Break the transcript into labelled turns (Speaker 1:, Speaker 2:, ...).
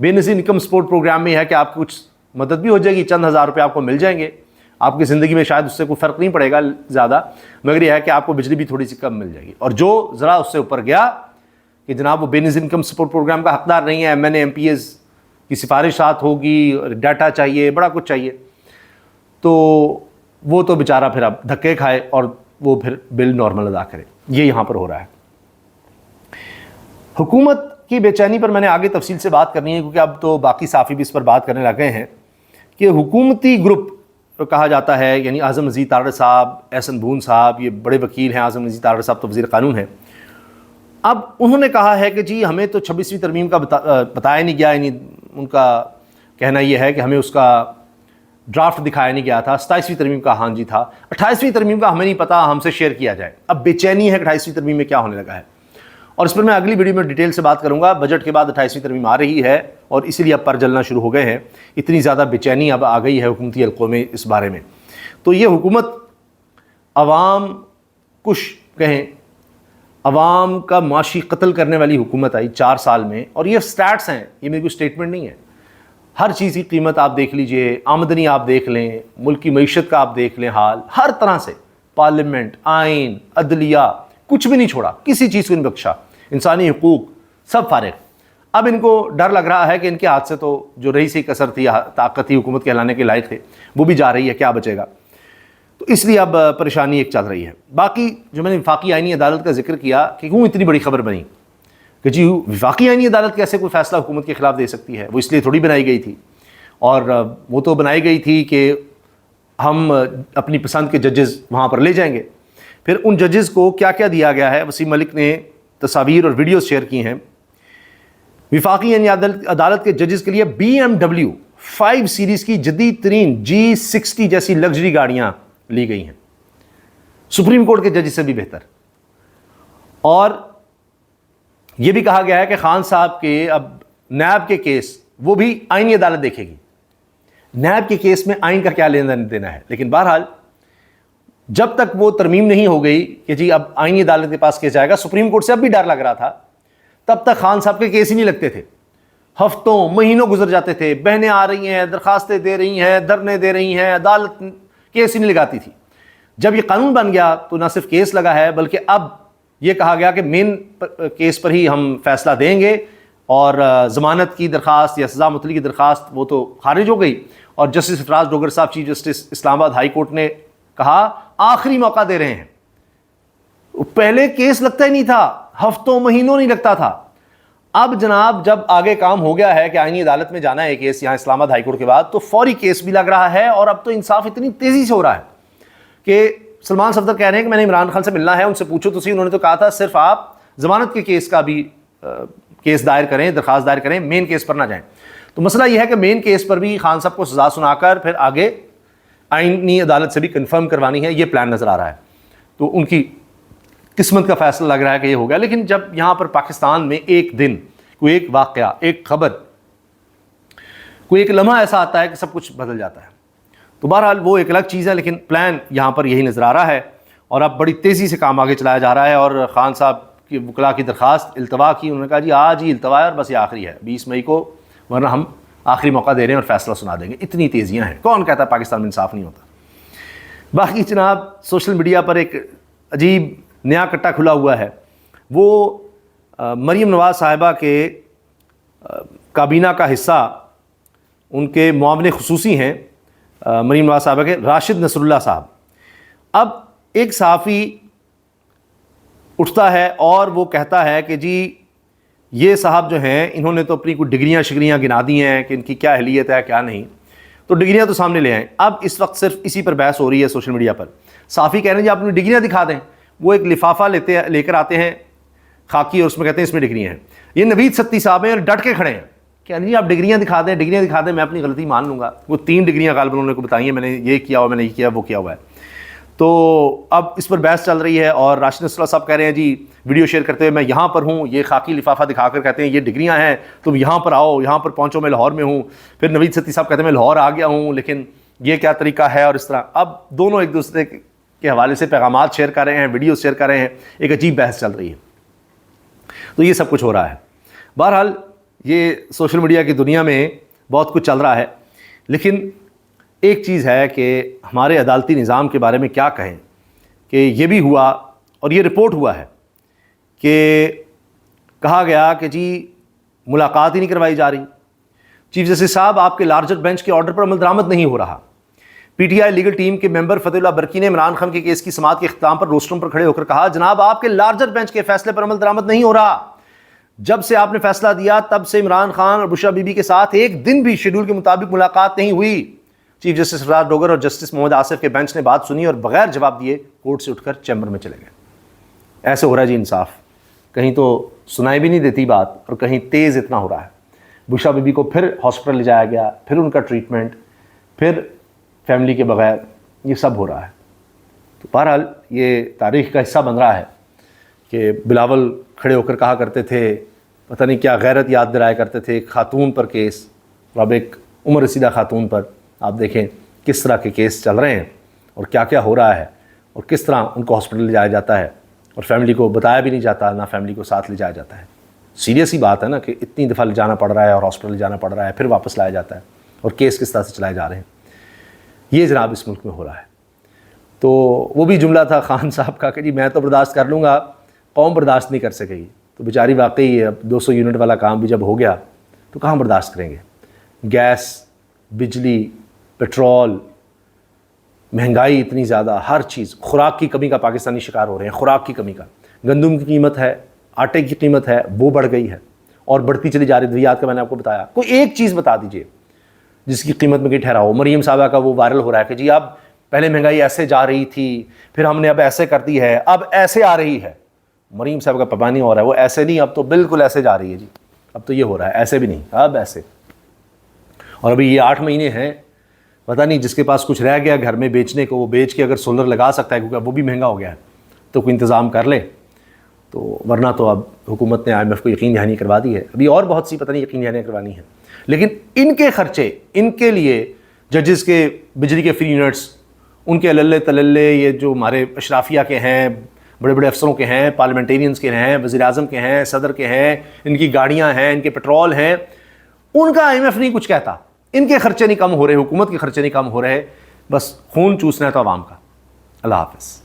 Speaker 1: بے نظیر income support programme میں ہے کہ آپ کو کچھ مدد بھی ہو جائے گی, چند ہزار روپے آپ کو مل جائیں گے, آپ کی زندگی میں شاید اس سے کوئی فرق نہیں پڑے گا زیادہ, مگر یہ ہے کہ آپ کو بجلی بھی تھوڑی سی کم مل جائے گی. اور جو ذرا اس سے اوپر گیا کہ جناب وہ بے نظیر انکم سپورٹ پروگرام کا حقدار نہیں ہے, MNA MPs کی سفارشات ہوگی, ڈاٹا چاہیے, بڑا کچھ چاہیے, تو وہ تو بیچارہ پھر اب دھکے کھائے اور وہ پھر بل نارمل ادا کرے. یہ یہاں پر ہو رہا ہے. حکومت کی بے چینی پر میں نے آگے تفصیل سے بات کرنی ہے, کیونکہ اب تو باقی صحافی بھی اس پر بات کرنے لگے ہیں کہ حکومتی گروپ کہا جاتا ہے, یعنی اعظم نذیر تارڑ صاحب, احسن بھون صاحب, یہ بڑے وکیل ہیں. اعظم نذیر تارڑ صاحب تو وزیر قانون ہیں. اب انہوں نے کہا ہے کہ جی ہمیں تو 26ویں ترمیم کا بتایا نہیں گیا, یعنی ان کا کہنا یہ ہے کہ ہمیں اس کا ڈرافٹ دکھایا نہیں گیا تھا. 27ویں ترمیم کا ہاں جی تھا, 28ویں ترمیم کا ہمیں نہیں پتا, ہم سے شیئر کیا جائے. اب بے چینی ہے کہ 28ویں ترمیم میں کیا ہونے لگا ہے, اور اس پر میں اگلی ویڈیو میں ڈیٹیل سے بات کروں گا. بجٹ کے بعد 28ویں ترمیم آ رہی ہے اور اسی لیے اب پر جلنا شروع ہو گئے ہیں. اتنی زیادہ بے چینی اب آ گئی ہے حکومتی حلقوں میں اس بارے میں. تو یہ حکومت عوام کش کہیں, عوام کا معاشی قتل کرنے والی حکومت آئی 4 سال میں. اور یہ سٹیٹس ہیں, یہ میری کوئی سٹیٹمنٹ نہیں ہے. ہر چیز کی قیمت آپ دیکھ لیجئے, آمدنی آپ دیکھ لیں, ملک کی معیشت کا آپ دیکھ لیں حال, ہر طرح سے پارلیمنٹ, آئین, عدلیہ, کچھ بھی نہیں چھوڑا, کسی چیز کو نہیں بخشا, انسانی حقوق سب فارغ. اب ان کو ڈر لگ رہا ہے کہ ان کے ہاتھ سے تو جو رئیسی کثر تھی, طاقت تھی, حکومت کہلانے کے لائق تھے, وہ بھی جا رہی ہے, کیا بچے گا. تو اس لیے اب پریشانی ایک چل رہی ہے. باقی جو میں نے وفاقی آئینی عدالت کا ذکر کیا کہ کیوں اتنی بڑی خبر بنی کہ جی وفاقی آئینی عدالت کیسے کوئی فیصلہ حکومت کے خلاف دے سکتی ہے, وہ اس لیے تھوڑی بنائی گئی تھی. اور وہ تو بنائی گئی تھی کہ ہم اپنی پسند کے ججز وہاں پر لے جائیں گے. پھر ان ججز کو کیا کیا دیا گیا ہے, وسیم ملک نے تصاویر اور ویڈیوز شیئر کی ہیں. وفاقی یعنی عدالت کے ججز کے لیے BMW 5 سیریز کی جدید ترین G60 جیسی لگژری گاڑیاں لی گئی ہیں, سپریم کورٹ کے ججز سے بھی بہتر. اور یہ بھی کہا گیا ہے کہ خان صاحب کے اب نیب کے کیس وہ بھی آئینی عدالت دیکھے گی. نیب کے کیس میں آئین کا کیا لینا دینا ہے, لیکن بہرحال جب تک وہ ترمیم نہیں ہو گئی کہ جی اب آئینی عدالت کے پاس کیس جائے گا, سپریم کورٹ سے اب بھی ڈر لگ رہا تھا, تب تک خان صاحب کے کیس ہی نہیں لگتے تھے. ہفتوں مہینوں گزر جاتے تھے, بہنیں آ رہی ہیں, درخواستیں دے رہی ہیں, دھرنے دے رہی ہیں, عدالت کیس ہی نہیں لگاتی تھی. جب یہ قانون بن گیا تو نہ صرف کیس لگا ہے, بلکہ اب یہ کہا گیا کہ مین کیس پر ہی ہم فیصلہ دیں گے, اور ضمانت کی درخواست یا سزا معطلی کی درخواست وہ تو خارج ہو گئی. اور جسٹس افراز ڈوگر صاحب, چیف جسٹس اسلام آباد ہائی کورٹ نے کہا آخری موقع دے رہے ہیں. پہلے کیس لگتا ہی نہیں تھا, ہفتوں مہینوں نہیں لگتا تھا. اب جناب جب آگے کام ہو گیا ہے کہ آئینی عدالت میں جانا ہے کیس یہاں اسلام آباد ہائی کورٹ کے بعد, تو فوری کیس بھی لگ رہا ہے. اور اب تو انصاف اتنی تیزی سے ہو رہا ہے کہ سلمان صفدر کہہ رہے ہیں کہ میں نے عمران خان سے ملنا ہے, ان سے پوچھو تو انہوں نے تو کہا تھا صرف آپ ضمانت کے کیس کا بھی کیس دائر کریں, درخواست دائر کریں, مین کیس پر نہ جائیں. تو مسئلہ یہ ہے کہ مین کیس پر بھی خان صاحب کو سزا سنا کر پھر آگے آئینی عدالت سے بھی کنفرم کروانی ہے, یہ پلان نظر آ رہا ہے. تو ان کی قسمت کا فیصلہ لگ رہا ہے کہ یہ ہو گیا. لیکن جب یہاں پر پاکستان میں ایک دن کوئی ایک واقعہ, ایک خبر, کوئی ایک لمحہ ایسا آتا ہے کہ سب کچھ بدل جاتا ہے, تو بہرحال وہ ایک الگ چیز ہے. لیکن پلان یہاں پر یہی نظر آ رہا ہے, اور اب بڑی تیزی سے کام آگے چلایا جا رہا ہے. اور خان صاحب کی وکلاء کی درخواست التوا کی, انہوں نے کہا جی آج ہی التوا ہے اور بس یہ آخری ہے 20 مئی کو, ورنہ ہم آخری موقع دے رہے ہیں اور فیصلہ سنا دیں گے. اتنی تیزیاں ہیں, کون کہتا ہے پاکستان میں انصاف نہیں ہوتا. باقی جناب سوشل میڈیا پر ایک عجیب نیا کٹا کھلا ہوا ہے. وہ مریم نواز صاحبہ کے کابینہ کا حصہ, ان کے معاون خصوصی ہیں مریم نواز صاحبہ کے, راشد نصر اللہ صاحب. اب ایک صحافی اٹھتا ہے اور وہ کہتا ہے کہ جی یہ صاحب جو ہیں انہوں نے تو اپنی کوئی ڈگریاں شگریاں گنا دی ہیں کہ ان کی کیا اہلیت ہے کیا نہیں, تو ڈگریاں تو سامنے لے آئیں. اب اس وقت صرف اسی پر بحث ہو رہی ہے سوشل میڈیا پر. صحافی کہہ رہے ہیں جی آپ اپنی ڈگریاں دکھا دیں. وہ ایک لفافہ لے کر آتے ہیں خاکی, اور اس میں کہتے ہیں اس میں ڈگریاں ہیں. یہ نوید ستی صاحب ہیں اور ڈٹ کے کھڑے ہیں کہ جی آپ ڈگریاں دکھا دیں, ڈگریاں دکھا دیں, میں اپنی غلطی مان لوں گا. وہ 3 ڈگریاں غالباً انہوں نے کو بتائی ہیں, میں نے یہ کیا ہوا, میں نے یہ کیا, وہ کیا ہوا ہے. تو اب اس پر بحث چل رہی ہے. اور راشد نصر اللہ صاحب کہہ رہے ہیں جی ویڈیو شیئر کرتے ہوئے میں یہاں پر ہوں, یہ خاکی لفافہ دکھا کر کہتے ہیں یہ ڈگریاں ہیں, تم یہاں پر آؤ, یہاں پر پہنچو, میں لاہور میں ہوں. پھر نوید ستی صاحب کہتے ہیں میں لاہور آ گیا ہوں, لیکن یہ کیا طریقہ ہے, اور اس طرح. اب دونوں ایک دوسرے کے حوالے سے پیغامات شیئر کر رہے ہیں, ویڈیوز شیئر کر رہے ہیں, ایک عجیب بحث چل رہی ہے. تو یہ سب کچھ ہو رہا ہے. بہرحال یہ سوشل میڈیا کی دنیا میں بہت کچھ چل رہا ہے، لیکن ایک چیز ہے کہ ہمارے عدالتی نظام کے بارے میں کیا کہیں کہ یہ بھی ہوا اور یہ رپورٹ ہوا ہے کہ کہا گیا کہ جی ملاقات ہی نہیں کروائی جا رہی، چیف جسٹس صاحب آپ کے لارجر بینچ کے آرڈر پر عمل درآمد نہیں ہو رہا۔ P T I legal team کے ممبر فتح اللہ برکی نے عمران خان کے کیس کی سماعت کے اختتام پر روسٹرم پر کھڑے ہو کر کہا جناب آپ کے لارجر بینچ کے فیصلے پر عمل درآمد نہیں ہو رہا، جب سے آپ نے فیصلہ دیا تب سے عمران خان اور بشرا بی بی کے ساتھ ایک دن بھی شیڈول کے مطابق ملاقات نہیں ہوئی۔ چیف جسٹس افراز ڈوگر اور جسٹس محمد آصف کے بینچ نے بات سنی اور بغیر جواب دیے کورٹ سے اٹھ کر چیمبر میں چلے گئے۔ ایسے ہو رہا ہے جی انصاف، کہیں تو سنائی بھی نہیں دیتی بات اور کہیں تیز اتنا ہو رہا ہے۔ بشرا بی بی کو پھر ہاسپٹل لے جایا گیا، پھر ان کا ٹریٹمنٹ، پھر فیملی کے بغیر، یہ سب ہو رہا ہے۔ تو بہرحال یہ تاریخ کا حصہ بن رہا ہے کہ بلاول کھڑے ہو کر کہا کرتے تھے، پتہ نہیں کیا غیرت یاد دلایا کرتے تھے، ایک خاتون پر کیس، اور اب ایک عمر رسیدہ خاتون پر آپ دیکھیں کس طرح کے کیس چل رہے ہیں اور کیا کیا ہو رہا ہے اور کس طرح ان کو ہاسپٹل لے جایا جاتا ہے اور فیملی کو بتایا بھی نہیں جاتا، نہ فیملی کو ساتھ لے جایا جاتا ہے۔ سیریس ہی بات ہے نا کہ اتنی دفعہ لے جانا پڑ رہا ہے اور ہاسپٹل لے جانا پڑ رہا ہے، پھر واپس لایا جاتا ہے، اور کیس کس طرح سے چلائے جا رہے ہیں۔ یہ جناب اس ملک میں ہو رہا ہے۔ تو وہ بھی جملہ تھا خان صاحب کا کہ جی میں تو برداشت کر لوں گا، قوم برداشت نہیں کر سکے گی۔ تو بیچاری واقعی ہے، اب 200 یونٹ والا کام بھی جب ہو گیا تو کہاں برداشت کریں گے؟ گیس، بجلی، پیٹرول، مہنگائی اتنی زیادہ، ہر چیز، خوراک کی کمی کا پاکستانی شکار ہو رہے ہیں، خوراک کی کمی کا۔ گندم کی قیمت ہے، آٹے کی قیمت ہے، وہ بڑھ گئی ہے اور بڑھتی چلی جا رہی ہے۔ ادویات کا میں نے آپ کو بتایا، کوئی ایک چیز بتا دیجئے جس کی قیمت میں کوئی ٹھہرا ہو۔ مریم صاحبہ کا وہ وائرل ہو رہا ہے کہ جی اب پہلے مہنگائی ایسے جا رہی تھی، پھر ہم نے اب ایسے کر دی ہے، اب ایسے آ رہی ہے۔ مریم صاحب کا پبانی ہو رہا ہے، وہ ایسے نہیں، اب تو بالکل ایسے جا رہی ہے جی، اب تو یہ ہو رہا ہے، ایسے بھی نہیں، اب ایسے۔ اور ابھی یہ 8 مہینے ہیں، پتہ نہیں جس کے پاس کچھ رہ گیا گھر میں بیچنے کو، وہ بیچ کے اگر سولر لگا سکتا ہے، کیونکہ وہ بھی مہنگا ہو گیا ہے، تو کوئی انتظام کر لے۔ تو ورنہ تو اب حکومت نے IMF کو یقین دہانی کروا دی ہے، ابھی اور بہت سی پتہ نہیں یقین دہانیاں کروانی ہیں، لیکن ان کے خرچے، ان کے لیے ججز کے بجلی کے فری یونٹس، ان کے للے تللے، یہ جو ہمارے اشرافیہ کے ہیں، بڑے بڑے افسروں کے ہیں، پارلیمنٹیرینز کے ہیں، وزیر اعظم کے ہیں، صدر کے ہیں، ان کی گاڑیاں ہیں، ان کے پیٹرول ہیں، ان کا IMF نہیں کچھ کہتا۔ ان کے خرچے نہیں کم ہو رہے، حکومت کے خرچے نہیں کم ہو رہے، بس خون چوسنا ہے تو عوام کا۔ اللہ حافظ۔